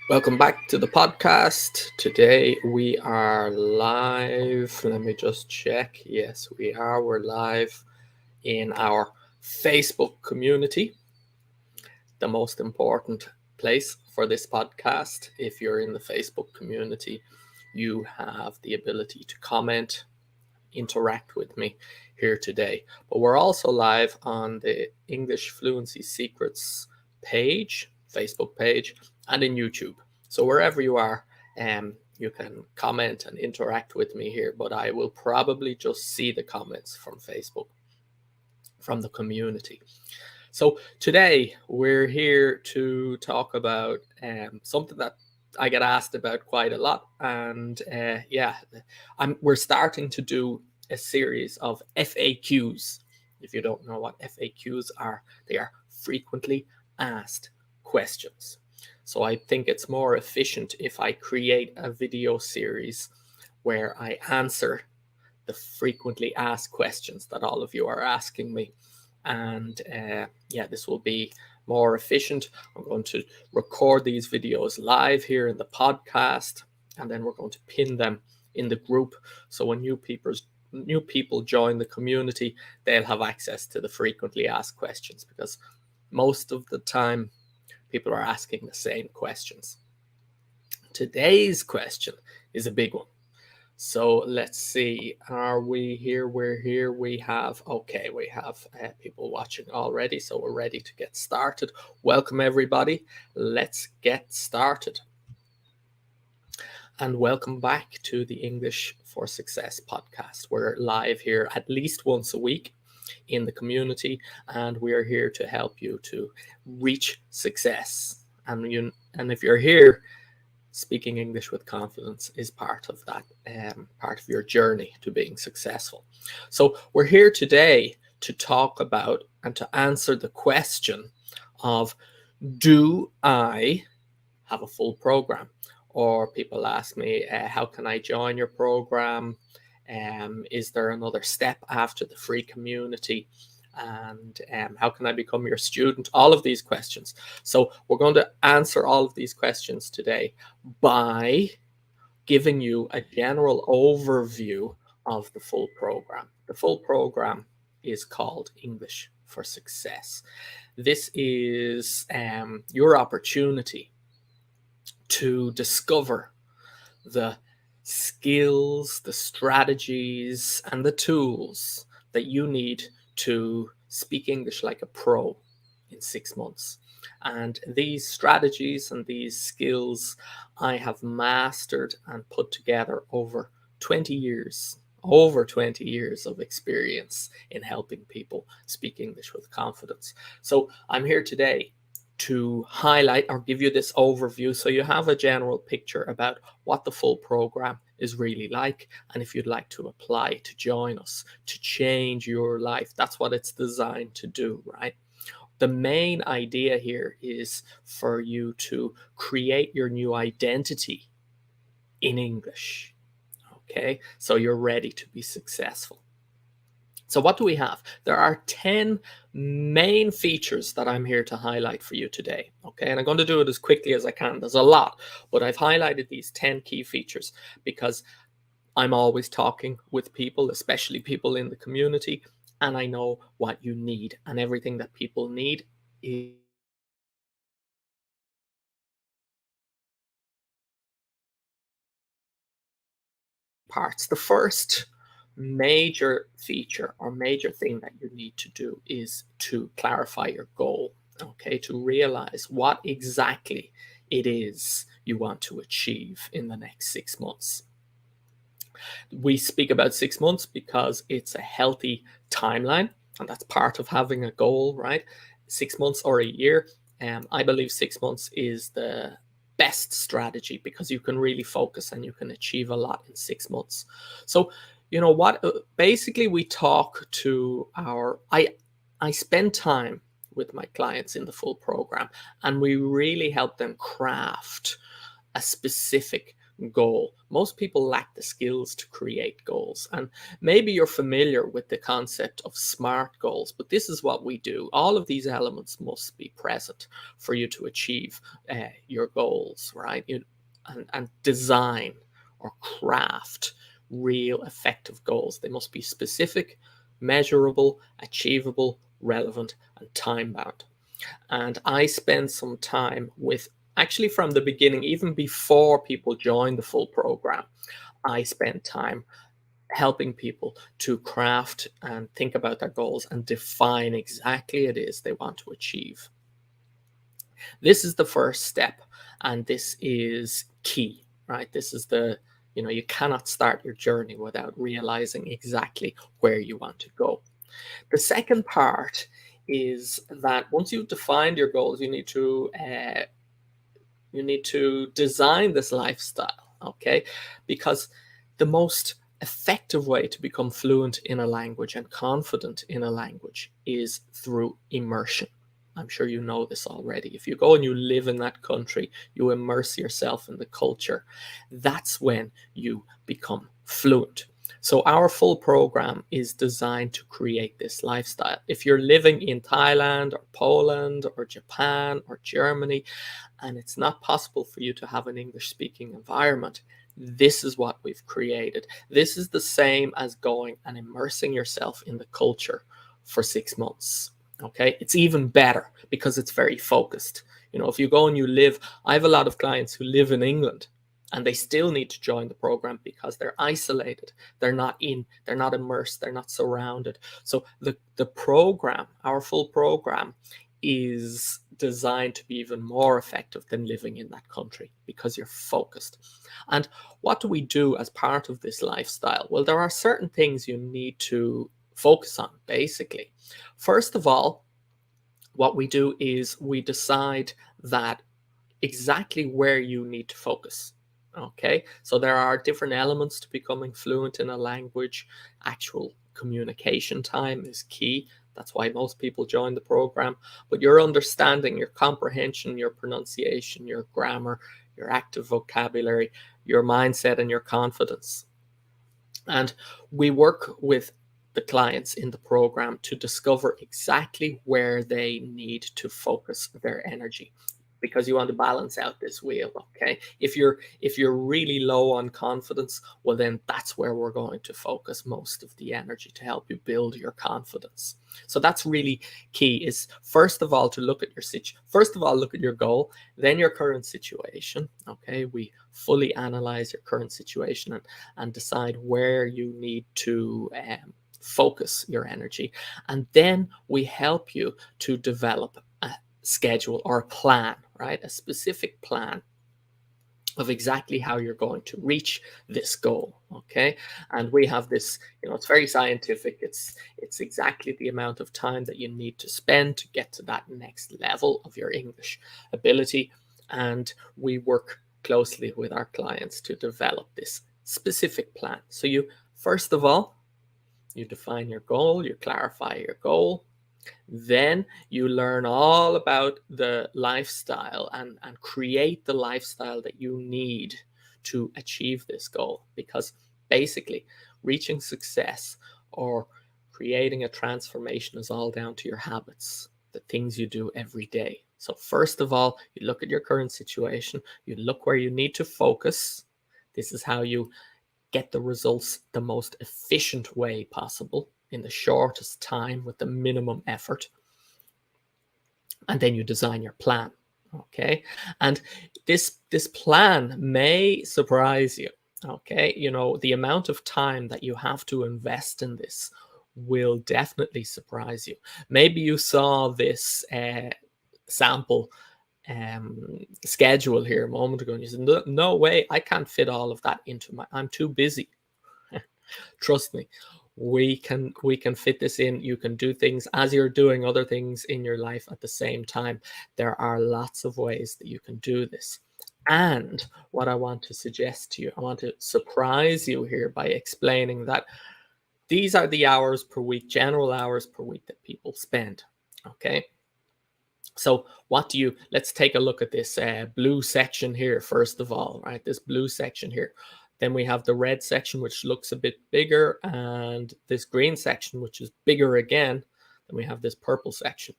Welcome back to the podcast. Today we are live. Let me just check. Yes, we are. We're live in our Facebook community, the most important place for this podcast. If you're in the Facebook community, you have the ability to comment, interact with me here today. But we're also live on the English Fluency Secrets page, Facebook page, and in YouTube. So wherever you are, you can comment and interact with me here, but I will probably just see the comments from Facebook, from the community. So today we're here to talk about something that I get asked about quite a lot, and we're starting to do a series of FAQs. If you don't know what FAQs are, they are frequently asked questions. So I think it's more efficient if I create a video series where I answer the frequently asked questions that all of you are asking me. And this will be more efficient. I'm going to record these videos live here in the podcast, and then we're going to pin them in the group. So when new people join the community, they'll have access to the frequently asked questions, because most of the time people are asking the same questions. Today's question is a big one. So let's see, are we here? We're here. We have people watching already, so we're ready to get started. Welcome everybody. Let's get started. And welcome back to the English for Success podcast. We're live here at least once a week in the community, and we are here to help you to reach success. And if you're here, speaking English with confidence is part of that, part of your journey to being successful. So we're here today to talk about and to answer the question of, do I have a full program? Or people ask me, how can I join your program? Is there another step after the free community? And how can I become your student? All of these questions. So we're going to answer all of these questions today by giving you a general overview of the full program. The full program is called English for Success. This is your opportunity to discover the skills, the strategies, and the tools that you need to speak English like a pro in 6 months. And these strategies and these skills I have mastered and put together over 20 years of experience in helping people speak English with confidence. So I'm here today to highlight or give you this overview so you have a general picture about what the full program is really like, and if you'd like to apply to join us to change your life. That's what it's designed to do, right? The main idea here is for you to create your new identity in English. Okay, so you're ready to be successful. So what do we have? There are 10 main features that I'm here to highlight for you today. Okay, and I'm going to do it as quickly as I can. There's a lot, but I've highlighted these 10 key features because I'm always talking with people, especially people in the community, and I know what you need, and everything that people need is parts. The first major feature or major thing that you need to do is to clarify your goal, okay, to realize what exactly it is you want to achieve in the next 6 months. We speak about 6 months because it's a healthy timeline, and that's part of having a goal, right? 6 months or a year. I believe 6 months is the best strategy because you can really focus and you can achieve a lot in 6 months. So, you know what? Basically, we talk to I spend time with my clients in the full program, and we really help them craft a specific goal. Most people lack the skills to create goals. And maybe you're familiar with the concept of SMART goals, but this is what we do. All of these elements must be present for you to achieve your goals, right? And design or craft real effective goals. They must be specific, measurable, achievable, relevant, and time bound. And I spend some time with, actually from the beginning, even before people join the full program, I spend time helping people to craft and think about their goals and define exactly it is they want to achieve. This is the first step, and this is key, right? This is you cannot start your journey without realizing exactly where you want to go. The second part is that once you've defined your goals, you need to design this lifestyle, okay? Because the most effective way to become fluent in a language and confident in a language is through immersion. I'm sure you know this already. If you go and you live in that country, you immerse yourself in the culture, that's when you become fluent. So our full program is designed to create this lifestyle. If you're living in Thailand or Poland or Japan or Germany, and it's not possible for you to have an English speaking environment, this is what we've created. This is the same as going and immersing yourself in the culture for 6 months. Okay, it's even better because it's very focused. If you go and you live, I have a lot of clients who live in England and they still need to join the program because they're isolated. They're not immersed, they're not surrounded. So the program, our full program, is designed to be even more effective than living in that country because you're focused. And what do we do as part of this lifestyle? Well, there are certain things you need to focus on, basically. First of all, what we do is we decide that exactly where you need to focus. Okay, so there are different elements to becoming fluent in a language. Actual communication time is key. That's why most people join the program. But your understanding, your comprehension, your pronunciation, your grammar, your active vocabulary, your mindset, and your confidence. And we work with the clients in the program to discover exactly where they need to focus their energy, because you want to balance out this wheel. Okay, if you're really low on confidence, well, then that's where we're going to focus most of the energy to help you build your confidence. So that's really key, is first of all look at your goal, then your current situation. Okay, we fully analyze your current situation and decide where you need to focus your energy, and then we help you to develop a schedule or a plan, right? A specific plan of exactly how you're going to reach this goal. Okay, and we have this, it's very scientific. It's exactly the amount of time that you need to spend to get to that next level of your English ability, and we work closely with our clients to develop this specific plan. So you first of all, you define your goal, you clarify your goal, then you learn all about the lifestyle and create the lifestyle that you need to achieve this goal. Because basically, reaching success or creating a transformation is all down to your habits, the things you do every day. So, first of all, you look at your current situation, you look where you need to focus. This is how you get the results the most efficient way possible in the shortest time with the minimum effort. And then you design your plan. Okay, and this plan may surprise you. Okay, the amount of time that you have to invest in this will definitely surprise you. Maybe you saw this sample schedule here a moment ago and you said, no way, I can't fit all of that I'm too busy. Trust me, we can fit this in. You can do things as you're doing other things in your life at the same time. There are lots of ways that you can do this. And what I want to suggest to you, I want to surprise you here by explaining that these are the hours per week, general hours per week that people spend. Okay, So let's take a look at this blue section here, first of all, right? This blue section here. Then we have the red section, which looks a bit bigger, and this green section, which is bigger again. Then we have this purple section.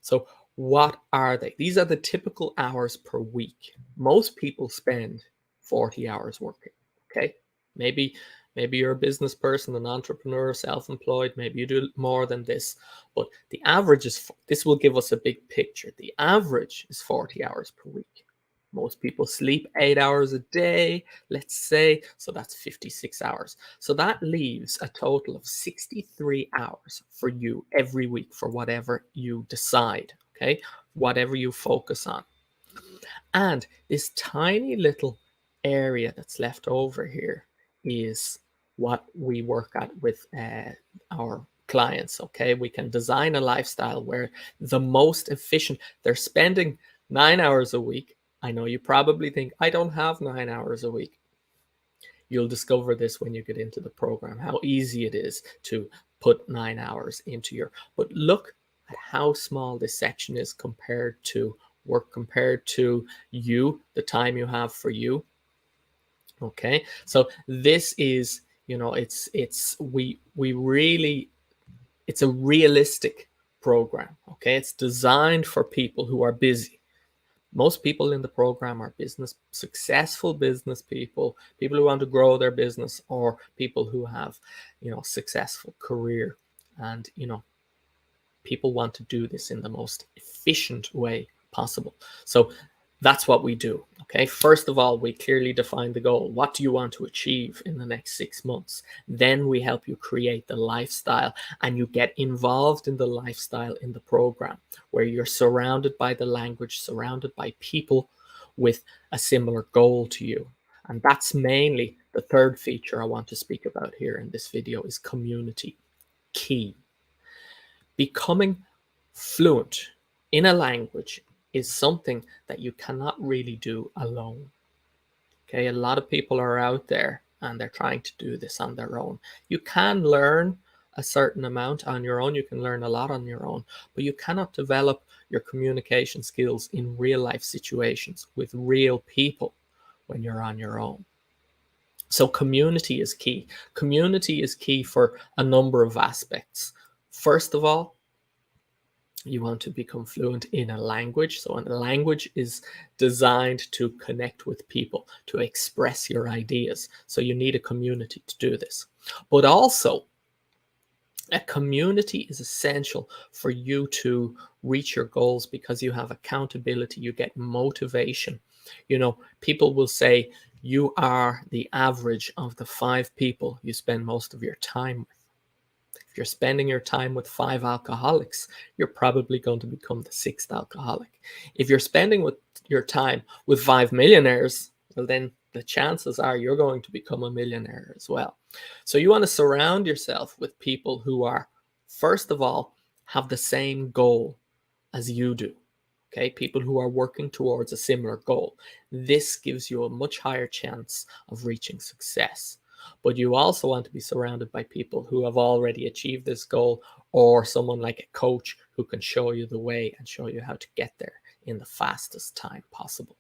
So what are they? These are the typical hours per week. Most people spend 40 hours working, okay? Maybe you're a business person, an entrepreneur, self-employed. Maybe you do more than this, but the average is, this will give us a big picture. The average is 40 hours per week. Most people sleep 8 hours a day, let's say, so that's 56 hours. So that leaves a total of 63 hours for you every week for whatever you decide, okay? Whatever you focus on. And this tiny little area that's left over here is what we work at with our clients, okay? We can design a lifestyle where the most efficient, they're spending 9 hours a week. I know you probably think, I don't have 9 hours a week. You'll discover this when you get into the program, how easy it is to put 9 hours into your, but look at how small this section is compared to work, compared to you, the time you have for you. Okay, so this is, you know, we really, it's a realistic program. Okay, it's designed for people who are busy. Most people in the program are successful business people, people who want to grow their business, or people who have, you know, successful career. And, you know, people want to do this in the most efficient way possible. So that's what we do. Okay, first of all, we clearly define the goal. What do you want to achieve in the next 6 months? Then we help you create the lifestyle, and you get involved in the lifestyle in the program, where you're surrounded by the language, surrounded by people with a similar goal to you. And that's mainly the third feature I want to speak about here in this video, is community. Key. Becoming fluent in a language is something that you cannot really do alone. Okay, a lot of people are out there and they're trying to do this on their own. You can learn a certain amount on your own. You can learn a lot on your own, but you cannot develop your communication skills in real life situations with real people when you're on your own. So community is key. Community is key for a number of aspects. First of all, you want to become fluent in a language. So a language is designed to connect with people, to express your ideas. So you need a community to do this. But also, a community is essential for you to reach your goals, because you have accountability, you get motivation. You know, people will say you are the average of the 5 people you spend most of your time with. If you're spending your time with 5 alcoholics, you're probably going to become the 6th alcoholic. If you're spending your time with 5 millionaires, well, then the chances are you're going to become a millionaire as well. So you want to surround yourself with people who are, first of all, have the same goal as you do. Okay, people who are working towards a similar goal. This gives you a much higher chance of reaching success. But you also want to be surrounded by people who have already achieved this goal, or someone like a coach who can show you the way and show you how to get there in the fastest time possible.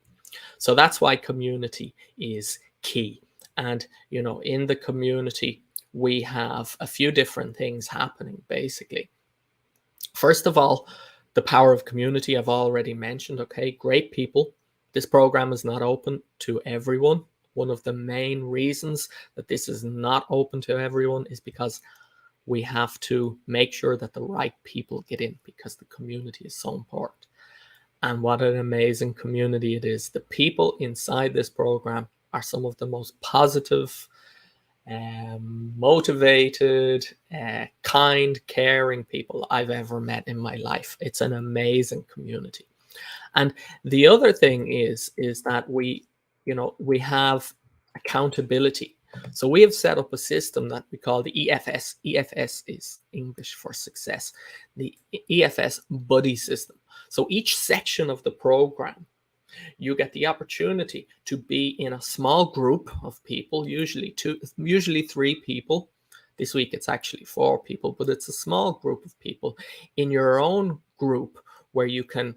So that's why community is key. And, you know, in the community, we have a few different things happening, basically. First of all, the power of community I've already mentioned. Okay, great people. This program is not open to everyone. One of the main reasons that this is not open to everyone is because we have to make sure that the right people get in, because the community is so important. And what an amazing community it is. The people inside this program are some of the most positive, motivated, kind, caring people I've ever met in my life. It's an amazing community. And the other thing is that we have accountability. So we have set up a system that we call the EFS. EFS is English for success. The EFS buddy system. So each section of the program, you get the opportunity to be in a small group of people, usually 3 people. This week it's actually 4 people, but it's a small group of people in your own group, where you can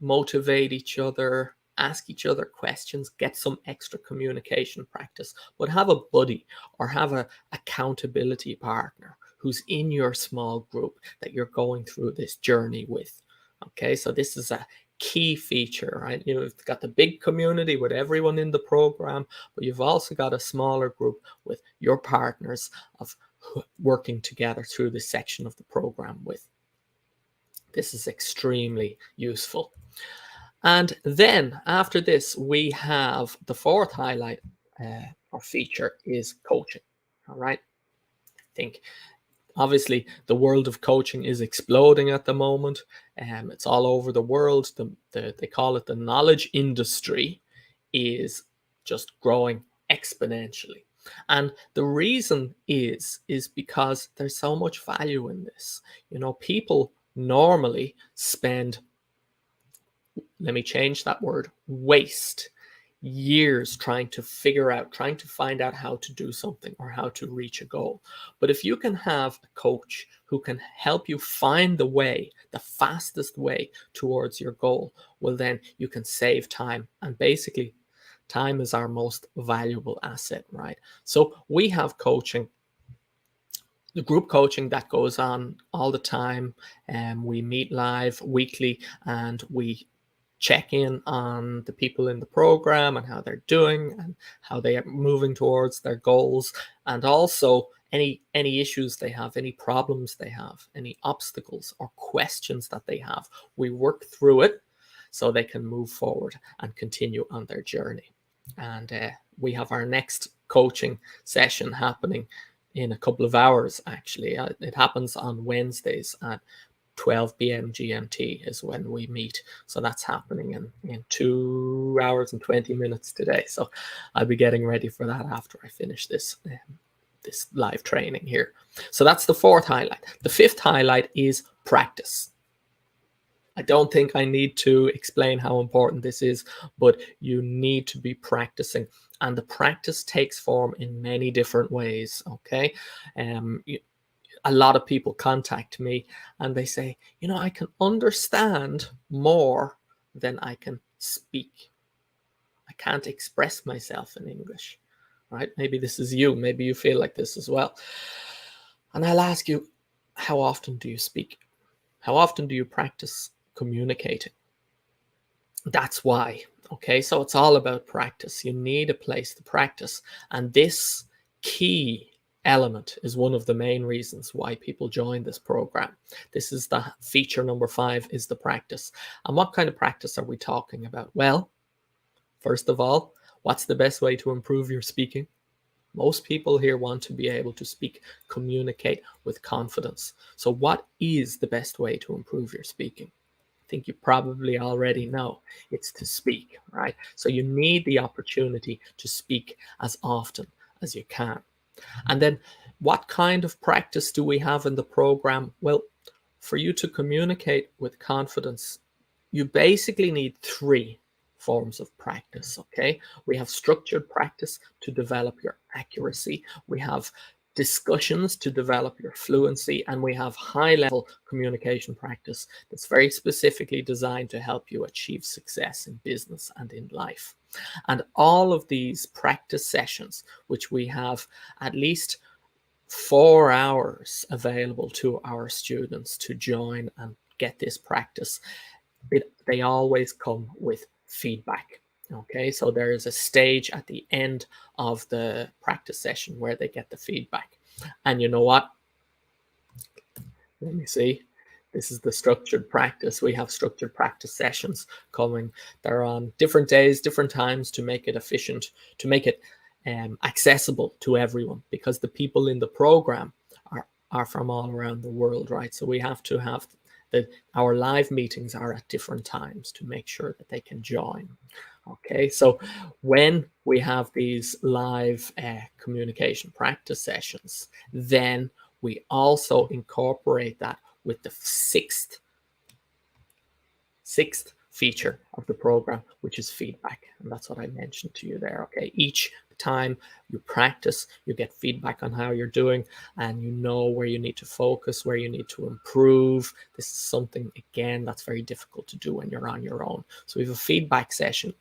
motivate each other, ask each other questions, get some extra communication practice, but have a buddy or have a accountability partner who's in your small group that you're going through this journey with. Okay, so this is a key feature, right? You've got the big community with everyone in the program, but you've also got a smaller group with your partners of working together through this section of the program with. This is extremely useful. And then after this, we have the fourth highlight or feature is coaching. All right. I think obviously the world of coaching is exploding at the moment. It's all over the world. They call it the knowledge industry is just growing exponentially. And the reason is because there's so much value in this. People normally spend, let me change that word, waste years trying to find out how to do something or how to reach a goal. But if you can have a coach who can help you find the fastest way towards your goal, well, then you can save time. And basically, time is our most valuable asset, right? So we have coaching, the group coaching that goes on all the time, and we meet live weekly and we check in on the people in the program and how they're doing and how they are moving towards their goals, and also any issues they have, any problems they have, any obstacles or questions that they have. We work through it so they can move forward and continue on their journey. And we have our next coaching session happening in a couple of hours, actually. It happens on Wednesdays at 12 p.m. GMT is when we meet. So that's happening in 2 hours and 20 minutes today. So I'll be getting ready for that after I finish this live training here. So that's the fourth highlight. The fifth highlight is practice. I don't think I need to explain how important this is, but you need to be practicing. And the practice takes form in many different ways, okay? A lot of people contact me and they say, I can understand more than I can speak. I can't express myself in English, right? Maybe this is you. Maybe you feel like this as well. And I'll ask you, how often do you speak? How often do you practice communicating? That's why. Okay, so it's all about practice. You need a place to practice. And this key element is one of the main reasons why people join this program. This is the feature number 5, is the practice. And what kind of practice are we talking about? Well, first of all, what's the best way to improve your speaking? Most people here want to be able to speak, communicate with confidence. So what is the best way to improve your speaking? I think you probably already know. It's to speak, right? So you need the opportunity to speak as often as you can. And then what kind of practice do we have in the program? Well, for you to communicate with confidence, you basically need 3 forms of practice, okay? We have structured practice to develop your accuracy. We have discussions to develop your fluency, and we have high-level communication practice that's very specifically designed to help you achieve success in business and in life. And all of these practice sessions, which we have at least 4 hours available to our students to join and get this practice, they always come with feedback. Okay, so there is a stage at the end of the practice session where they get the feedback. And you know what? Let me see. This is the structured practice. We have structured practice sessions coming. They're on different days, different times, to make it efficient, to make it accessible to everyone, because the people in the program are from all around the world, right? So we have to have our live meetings are at different times to make sure that they can join. Okay, so when we have these live communication practice sessions, then we also incorporate that with the sixth feature of the program, which is feedback. And that's what I mentioned to you there. Okay, each time you practice, you get feedback on how you're doing, and you know where you need to focus, where you need to improve. This is something, again, that's very difficult to do when you're on your own. So we have a feedback session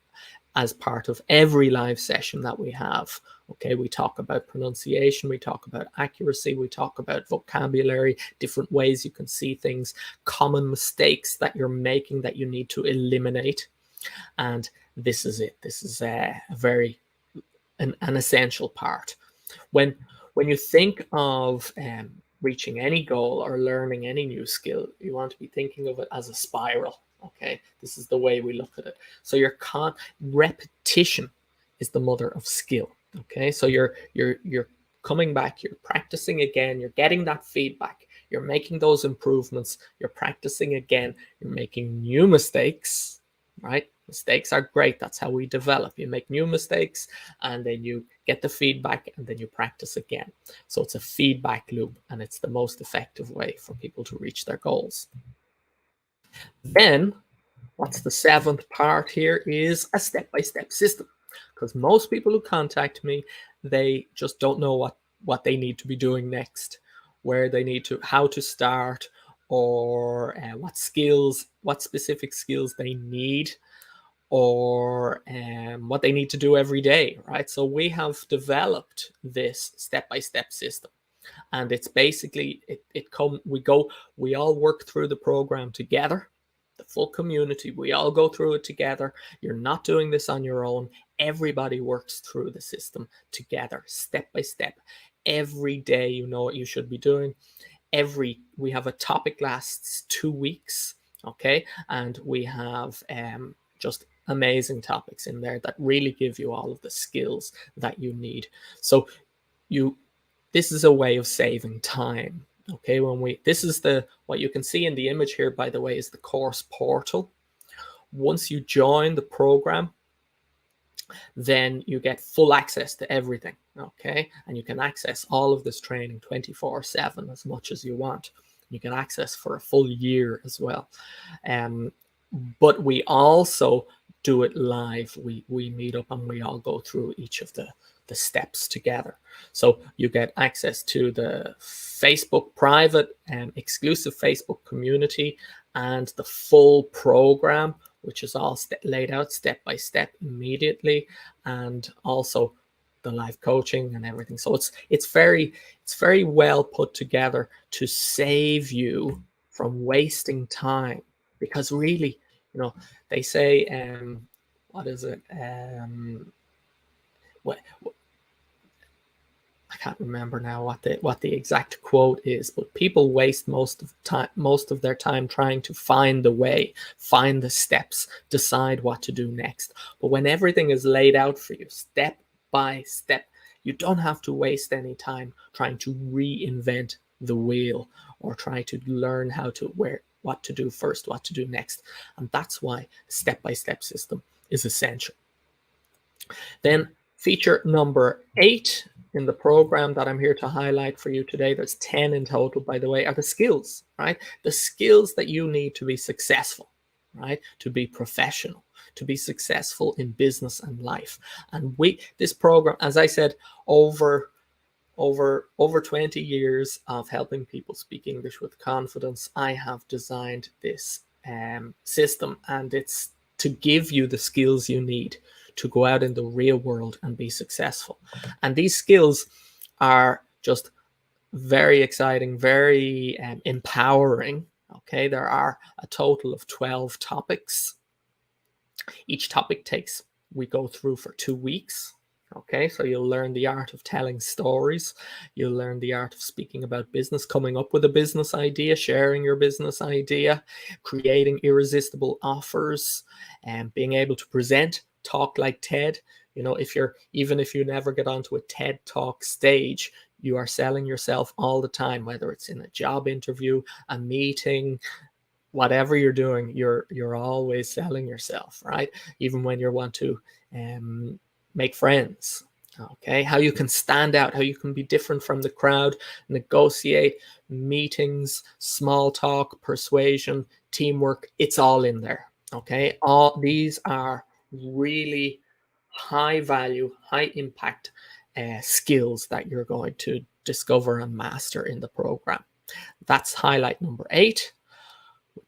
as part of every live session that we have. Okay, we talk about pronunciation, we talk about accuracy, we talk about vocabulary, different ways you can see things, common mistakes that you're making that you need to eliminate. And this is it. This is a very an essential part. When you think of reaching any goal or learning any new skill, you want to be thinking of it as a spiral. Okay, this is the way we look at it. So your repetition is the mother of skill. Okay, so you're coming back, you're practicing again, you're getting that feedback, you're making those improvements, you're practicing again, you're making new mistakes, right? Mistakes are great. That's how we develop. You make new mistakes and then you get the feedback and then you practice again. So it's a feedback loop, and it's the most effective way for people to reach their goals. Then what's the seventh part here is a step-by-step system, because most people who contact me, they just don't know what they need to be doing next, where they need to, how to start, or what specific skills they need, or what they need to do every day, right? So we have developed this step-by-step system, and it's basically we all work through the program together, the full community. We all go through it together. You're not doing this on your own. Everybody works through the system together, step by step. Every day, you know what you should be doing. We have a topic lasts 2 weeks, okay, and we have just amazing topics in there that really give you all of the skills that you need. So this is a way of saving time. Okay, this is what you can see in the image here, by the way, is the course portal. Once you join the program, then you get full access to everything. Okay, and you can access all of this training 24/7 as much as you want. You can access for a full year as well. But we also do it live. We meet up and we all go through each of the steps together. So you get access to the Facebook private and exclusive Facebook community and the full program, which is all laid out step by step immediately, and also the live coaching and everything. So it's very well put together to save you from wasting time, because really, you know, they say what is it? What I can't remember now what the exact quote is, but people waste most of their time trying to find the way, find the steps, decide what to do next. But when everything is laid out for you step by step, you don't have to waste any time trying to reinvent the wheel or try to learn what to do first, what to do next. And that's why the step-by-step system is essential. Then feature number 8 in the program that I'm here to highlight for you today, there's 10 in total, by the way, are the skills, right? The skills that you need to be successful, right? To be professional, to be successful in business and life. And this program, as I said, over 20 years of helping people speak English with confidence, I have designed this system, and it's to give you the skills you need to go out in the real world and be successful. And these skills are just very exciting, very empowering. Okay, there are a total of 12 topics. Each topic we go through for 2 weeks. Okay, so you'll learn the art of telling stories. You'll learn the art of speaking about business, coming up with a business idea, sharing your business idea, creating irresistible offers, and being able to present, talk like TED. You know, even if you never get onto a TED Talk stage, you are selling yourself all the time, whether it's in a job interview, a meeting, whatever you're doing, you're always selling yourself, right? Even when you want to make friends, okay? How you can stand out, how you can be different from the crowd, negotiate, meetings, small talk, persuasion, teamwork, it's all in there, Okay, all these are really high value, high impact skills that you're going to discover and master in the program. That's highlight number 8.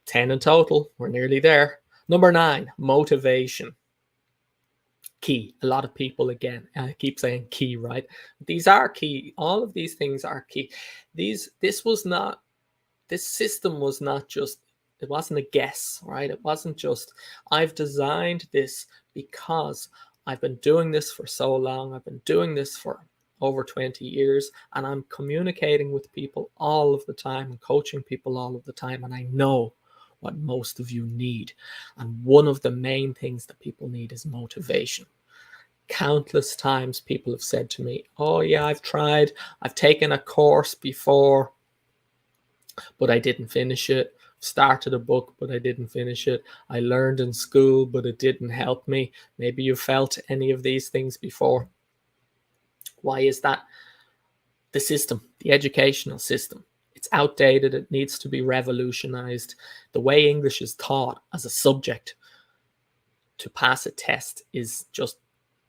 10 in total. We're nearly there. Number 9, motivation. Key. A lot of people, again, I keep saying key, right? These are key. All of these things are key. This system was not just, it wasn't a guess, right? It wasn't just, I've designed this because I've been doing this for so long. I've been doing this for over 20 years, and I'm communicating with people all of the time and coaching people all of the time. And I know what most of you need. And one of the main things that people need is motivation. Countless times people have said to me, oh yeah, I've tried, I've taken a course before, but I didn't finish it. Started a book, but I didn't finish it. I learned in school, but it didn't help me. Maybe you felt any of these things before. Why is that? The system, the educational system, it's outdated. It needs to be revolutionized. The way English is taught as a subject to pass a test is just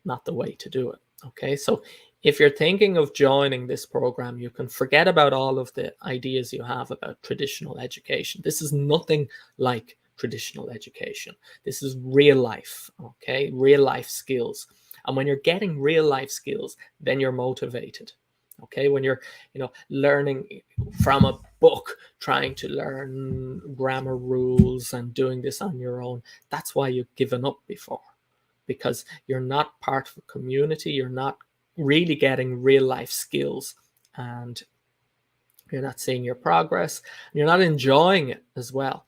not the way to do it. Okay, so if you're thinking of joining this program, you can forget about all of the ideas you have about traditional education. This is nothing like traditional education. This is real life, okay? Real life skills. And when you're getting real life skills, then you're motivated. Okay, when you're, learning from a book, trying to learn grammar rules and doing this on your own, that's why you've given up before, because you're not part of a community. You're not really getting real life skills, and you're not seeing your progress. You're not enjoying it as well.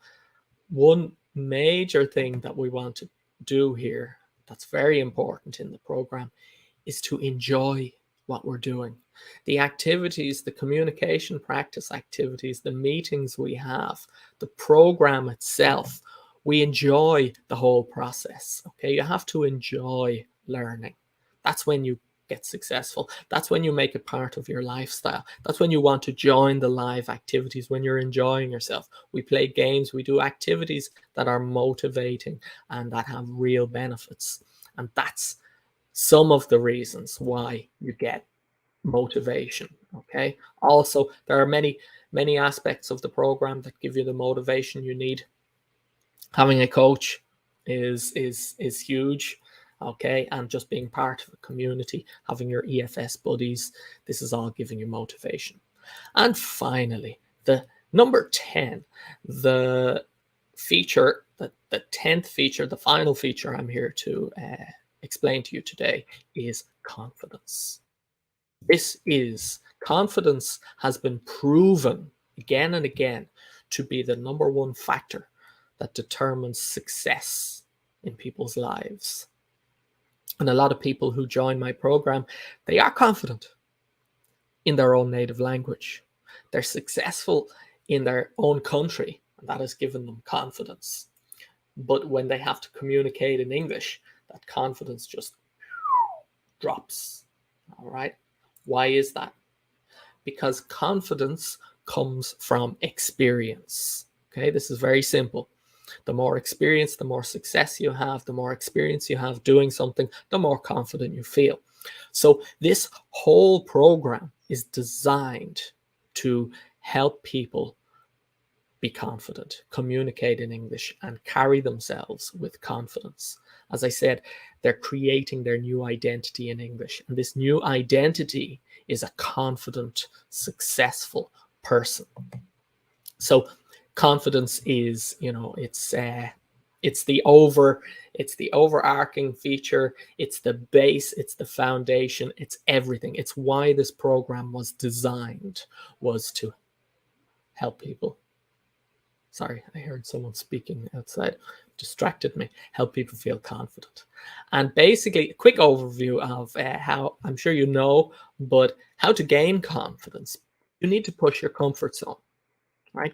One major thing that we want to do here that's very important in the program is to enjoy what we're doing. The activities, the communication practice activities, the meetings we have, the program itself, we enjoy the whole process. Okay, you have to enjoy learning. That's when you get successful. That's when you make it part of your lifestyle. That's when you want to join the live activities, when you're enjoying yourself. We play games, we do activities that are motivating and that have real benefits. And that's some of the reasons why you get motivation. Okay, also there are many aspects of the program that give you the motivation you need. Having a coach is huge. Okay, and just being part of a community, having your EFS buddies, this is all giving you motivation. And finally, the number 10, the feature, the 10th feature, the final feature I'm here to explain to you today is confidence. Confidence has been proven again and again to be the number one factor that determines success in people's lives. And a lot of people who join my program, they are confident in their own native language. They're successful in their own country, and that has given them confidence. But when they have to communicate in English, that confidence just drops. All right. Why is that? Because confidence comes from experience. Okay, this is very simple. The more experience, the more success you have, the more experience you have doing something, the more confident you feel. So this whole program is designed to help people be confident, communicate in English, and carry themselves with confidence. As I said, they're creating their new identity in English. And this new identity is a confident, successful person. So confidence is, it's the overarching feature. It's the base, it's the foundation, it's everything. It's why this program was designed, was to help people. Sorry, I heard someone speaking outside, distracted me. Help people feel confident. And basically, a quick overview of how, I'm sure you know, but how to gain confidence. You need to push your comfort zone, right?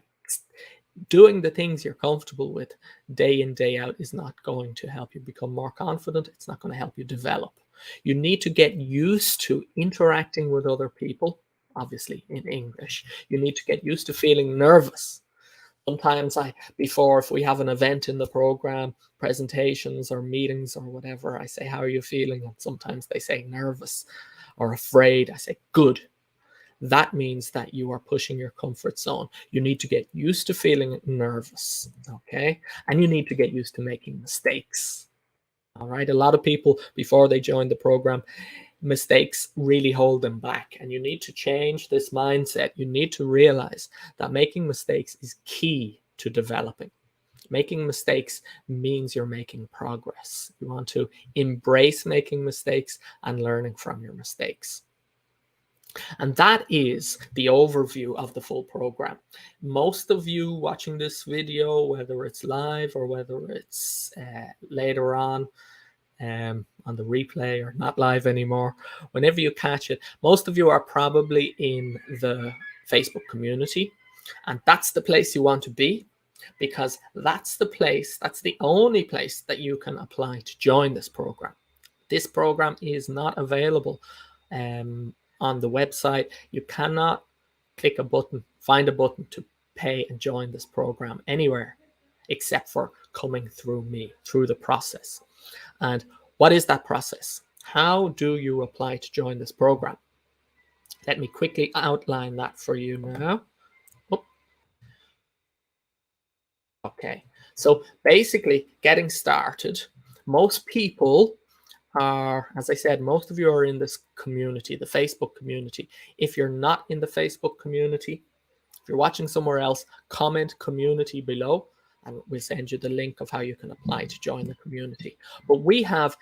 Doing the things you're comfortable with day in, day out is not going to help you become more confident. It's not going to help you develop. You need to get used to interacting with other people, obviously in English. You need to get used to feeling nervous. Sometimes before, if we have an event in the program, presentations or meetings or whatever, I say, how are you feeling? And sometimes they say nervous or afraid. I say, good. That means that you are pushing your comfort zone. You need to get used to feeling nervous, okay? And you need to get used to making mistakes, all right? A lot of people, before they join the program, mistakes really hold them back. And you need to change this mindset. You need to realize that making mistakes is key to developing. Making mistakes means you're making progress. You want to embrace making mistakes and learning from your mistakes. And that is the overview of the full program. Most of you watching this video, whether it's live or whether it's later on the replay or not live anymore, whenever you catch it, most of you are probably in the Facebook community. And that's the place you want to be, because that's the only place that you can apply to join this program. This program is not available on the website. You cannot click a button, find a button to pay and join this program anywhere except for coming through me, through the process. And what is that process? How do you apply to join this program? Let me quickly outline that for you now. Oh. Okay, so basically getting started, most people are, as I said, most of you are in this community, the Facebook community. If you're not in the Facebook community, if you're watching somewhere else, comment community below and we'll send you the link of how you can apply to join the community. But we have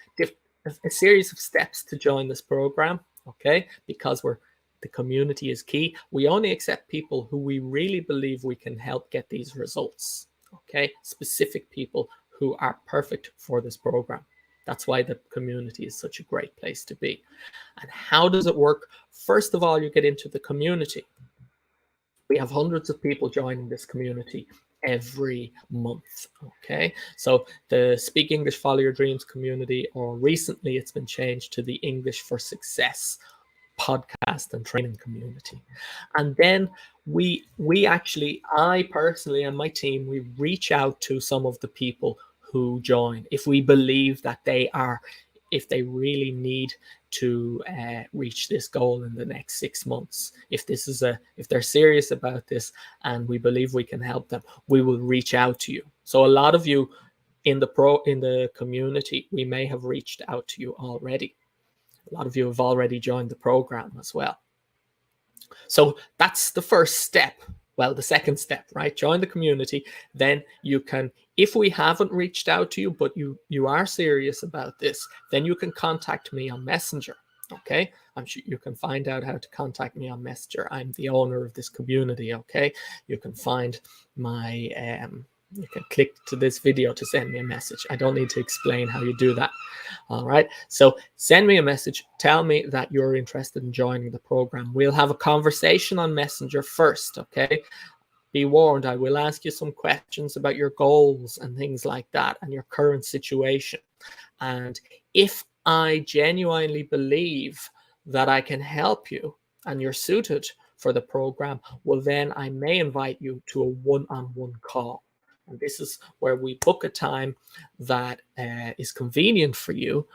a series of steps to join this program, okay? Because the community is key. We only accept people who we really believe we can help get these results, okay? Specific people who are perfect for this program. That's why the community is such a great place to be. And how does it work? First of all, you get into the community. We have hundreds of people joining this community every month, okay? So the Speak English, Follow Your Dreams community, or recently it's been changed to the English for Success podcast and training community. And then I personally and my team, we reach out to some of the people who join if we believe that if they really need to reach this goal in the next 6 months. If they're serious about this and we believe we can help them, we will reach out to you. So a lot of you in the community, we may have reached out to you already. A lot of you have already joined the program as well. So that's the first step. Well, the second step, right? Join the community. Then you can, if we haven't reached out to you, but you are serious about this, then you can contact me on Messenger. Okay, I'm sure you can find out how to contact me on Messenger. I'm the owner of this community. Okay, you can find my you can click to this video to send me a message. I don't need to explain how you do that. All right, so send me a message. Tell me that you're interested in joining the program. We'll have a conversation on Messenger first, okay? Be warned, I will ask you some questions about your goals and things like that and your current situation. And if I genuinely believe that I can help you and you're suited for the program, well, then I may invite you to a one-on-one call. And this is where we book a time that is convenient for you.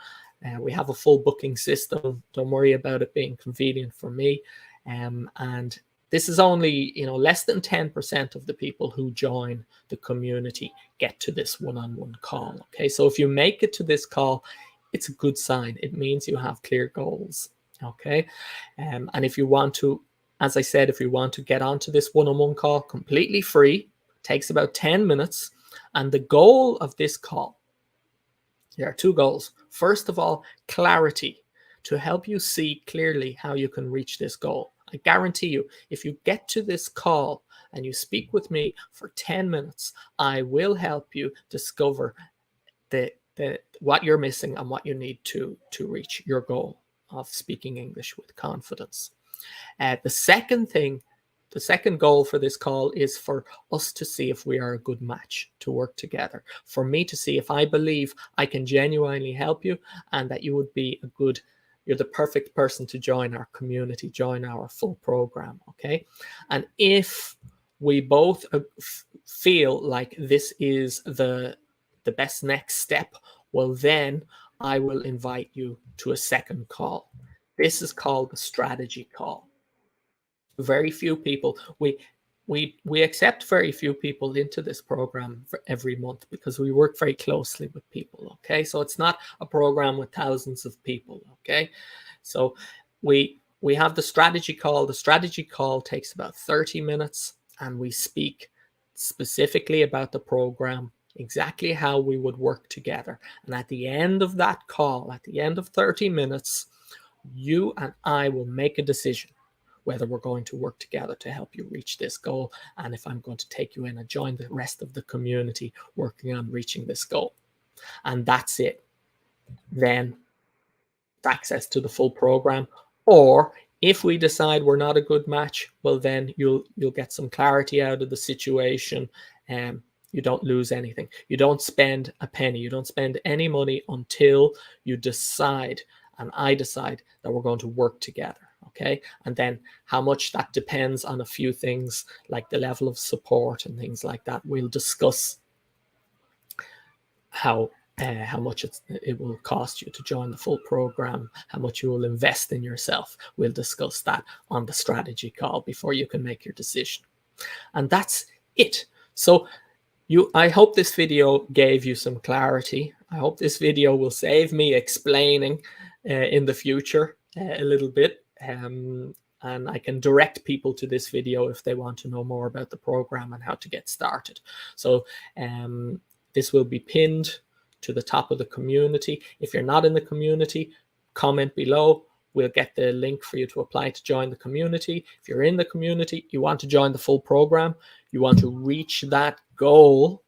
We have a full booking system. Don't worry about it being convenient for me. And this is only, less than 10% of the people who join the community get to this one-on-one call. Okay, so if you make it to this call, it's a good sign. It means you have clear goals. Okay, and if you want to, as I said, if you want to get onto this one-on-one call, completely free. Takes about 10 minutes. And the goal of this call, there are two goals. First of all, clarity, to help you see clearly how you can reach this goal. I guarantee you, if you get to this call and you speak with me for 10 minutes, I will help you discover what you're missing and what you need to reach your goal of speaking English with confidence. The second goal for this call is for us to see if we are a good match to work together. For me to see if I believe I can genuinely help you and that you would be you're the perfect person to join our community, join our full program, okay? And if we both feel like this is the best next step, well, then I will invite you to a second call. This is called the strategy call. Very few people, we accept very few people into this program for every month because we work very closely with people. Okay, so it's not a program with thousands of people. Okay, so we have the strategy call. The strategy call takes about 30 minutes, and we speak specifically about the program, exactly how we would work together. And at the end of that call, at the end of 30 minutes, you and I will make a decision whether we're going to work together to help you reach this goal, and if I'm going to take you in and join the rest of the community working on reaching this goal. And that's it. Then access to the full program. Or if we decide we're not a good match, well, then you'll get some clarity out of the situation. You don't lose anything. You don't spend a penny. You don't spend any money until you decide, and I decide, that we're going to work together. Okay, and then how much that depends on a few things like the level of support and things like that. We'll discuss how much it will cost you to join the full program, how much you will invest in yourself. We'll discuss that on the strategy call before you can make your decision. And that's it. So I hope this video gave you some clarity. I hope this video will save me explaining in the future a little bit. And I can direct people to this video if they want to know more about the program and how to get started. So this will be pinned to the top of the community. If you're not in the community, comment below. We'll get the link for you to apply to join the community. If you're in the community, you want to join the full program, you want to reach that goal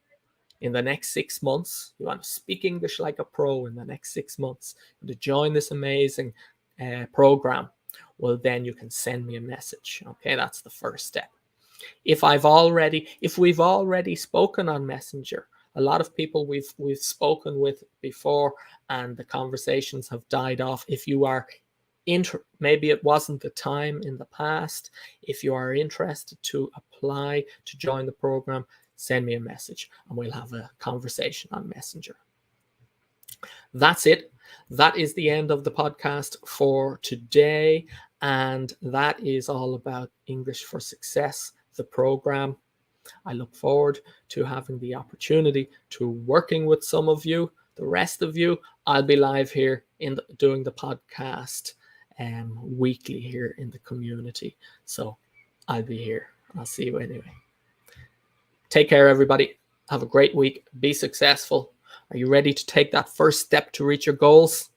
in the next 6 months, you want to speak English like a pro in the next 6 months, to join this amazing program, well, then you can send me a message. Okay, that's the first step. If we've already spoken on Messenger, a lot of people we've spoken with before and the conversations have died off. If you are maybe it wasn't the time in the past. If you are interested to apply to join the program, send me a message and we'll have a conversation on Messenger. That's it. That is the end of the podcast for today. And that is all about English for Success, the program. I look forward to having the opportunity to working with some of you. The rest of you, I'll be live here doing the podcast weekly here in the community. So I'll be here. I'll see you anyway. Take care, everybody. Have a great week. Be successful. Are you ready to take that first step to reach your goals?